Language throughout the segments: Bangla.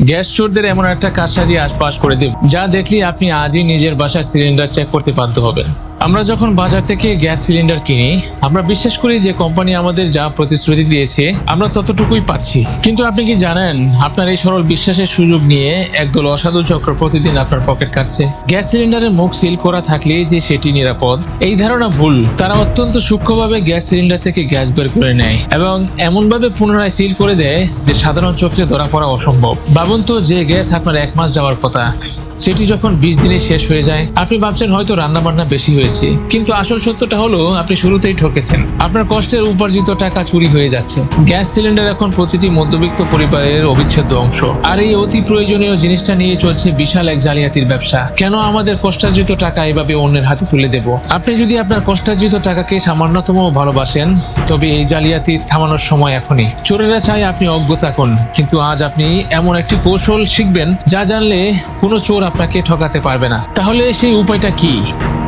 গ্যাস চোরদের এমন একটা কাজ সাজিয়ে আশপাশ করে দেব যা দেখলে আপনি আজই নিজের বাসার সিলিন্ডার চেক করতে বাধ্য হবেন। আমরা যখন বাজার থেকে গ্যাস সিলিন্ডার কিনি, আমরা বিশ্বাস করি যে কোম্পানি আমাদের যা প্রতিশ্রুতি দিয়েছে আমরা ততটুকুই পাচ্ছি। কিন্তু আপনি কি জানেন, আপনার এই সরল বিশ্বাসের সুযোগ নিয়ে একদল অসাধু চক্র প্রতিদিন আপনার পকেট কাটছে। গ্যাস সিলিন্ডারের মুখ সিল করা থাকলে যে সেটি নিরাপদ, এই ধারণা ভুল। তারা অত্যন্ত সূক্ষ্মভাবে গ্যাস সিলিন্ডার থেকে গ্যাস বের করে নেয় এবং এমনভাবে পুনরায় সিল করে দেয় যে সাধারণ চোখে ধরা পড়া অসম্ভব। ভাবুন তো, যে গ্যাস আপনার 1 মাস যাওয়ার কথা, সেটি যখন 20 দিনে শেষ হয়ে যায়। আপনি ভাবছেন হয়তো রান্না বান্না বেশি হয়েছে, কিন্তু আসল সত্যটা হলো আপনি শুরুতেই ঠকেছেন। আপনার কষ্টের উপার্জিত টাকা চুরি হয়ে যাচ্ছে। গ্যাস সিলিন্ডার এখন প্রতিটি মধ্যবিত্ত পরিবারের অবিচ্ছেদ্য অংশ, আর এই অতি প্রয়োজনীয় জিনিসটা নিয়ে চলছে বিশাল এক জালিয়াতির ব্যবসা। কেন আমাদের কষ্টার্জিত টাকা এভাবে অন্যের হাতে তুলে দেব? আপনি যদি আপনার কষ্টার্জিত টাকাকে সামান্যতম ভালোবাসেন, তবে এই জালিয়াতি থামানোর সময় এখনই। চোরেরা চায় আপনি অজ্ঞ থাকুন, কিন্তু আজ আপনি এমন একটি কৌশল শিখবেন যা জানলে কোনো চোর আপনাকে ঠকাতে পারবে না। তাহলে সেই উপায়টা কি?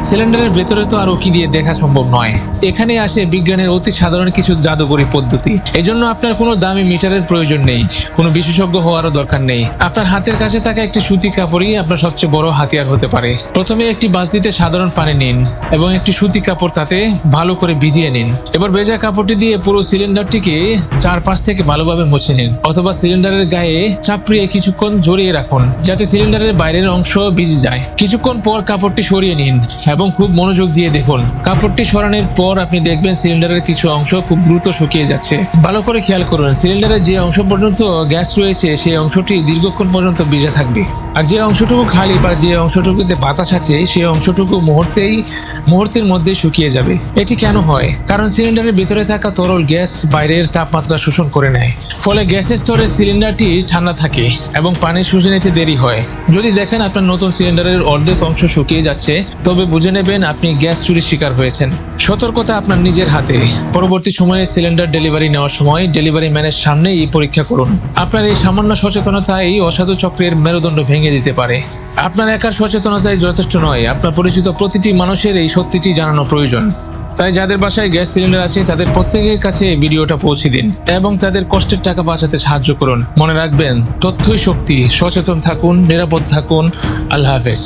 সিলিন্ডারের ভেতরে তো আর উকি দিয়ে দেখা সম্ভব নয়। এখানে আসে বিজ্ঞানের অতি সাধারণ কিছু জাদুকরী পদ্ধতি। এজন্য আপনার কোনো দামি মিটারের প্রয়োজন নেই, কোনো বিশেষজ্ঞ হওয়ারও দরকার নেই। আপনার হাতের কাছে থাকা একটি সুতি কাপড়ই আপনার সবচেয়ে বড় হাতিয়ার হতে পারে। প্রথমে একটি বালতিতে সাধারণ পানি নিন এবং একটি সুতি কাপড় তাতে ভালো করে ভিজিয়ে নিন। এবার ভেজা কাপড়টি দিয়ে পুরো সিলিন্ডারটিকে 4 পাশ থেকে ভালোভাবে মুছে নিন, অথবা সিলিন্ডারের গায়ে চাপড়িয়ে কিছুক্ষণ জড়িয়ে রাখুন যাতে সিলিন্ডারের বাইরের অংশ ভিজে যায়। কিছুক্ষণ পর কাপড়টি সরিয়ে নিন এবং খুব মনোযোগ দিয়ে দেখুন। কাপড়টি সরানোর পর আপনি দেখবেন সিলিন্ডারের কিছু অংশ খুব দ্রুত শুকিয়ে যাচ্ছে। ভালো করে খেয়াল করুন, সিলিন্ডারের যে অংশ পর্যন্ত গ্যাস রয়েছে সেই অংশটি দীর্ঘক্ষণ পর্যন্ত ভিজে থাকবে, আর যে অংশটুকু খালি বা যে অংশটুকুতে বাতাস আছে সেই অংশটুকু মুহূর্তের মধ্যে শুকিয়ে যাবে। এটি কেন হয়? কারণ সিলিন্ডারের ভিতরে থাকা তরল গ্যাস বাইরের তাপমাত্রা শোষণ করে নেয়, ফলে গ্যাসের স্তরে সিলিন্ডারটি ঠান্ডা থাকে এবং পানি শুষে নিতে দেরি হয়। যদি দেখেন আপনার নতুন সিলিন্ডারের অর্ধেক অংশ শুকিয়ে যাচ্ছে, তবে বুঝে নেবেন আপনি গ্যাস চুরির শিকার হয়েছেন। সতর্কতা আপনার নিজের হাতে। পরবর্তী সময়ে সিলিন্ডার ডেলিভারি নেওয়ার সময় ডেলিভারি ম্যানের সামনেই পরীক্ষা করুন। আপনার এই সামান্য সচেতনতাই অসাধু চক্রের মেরুদণ্ড ভেঙে দিতে পারে। আপনার একার সচেতনতাই যথেষ্ট নয়, আপনার পরিচিত প্রতিটি মানুষের এই সত্যিটি জানানো প্রয়োজন। তাই যাদের বাসায় গ্যাস সিলিন্ডার আছে তাদের প্রত্যেকের কাছে এই ভিডিওটা পৌঁছে দিন এবং তাদের কষ্টের টাকা বাঁচাতে সাহায্য করুন। মনে রাখবেন, তথ্যই শক্তি। সচেতন থাকুন, নিরাপদ থাকুন। আল্লাহ হাফেজ।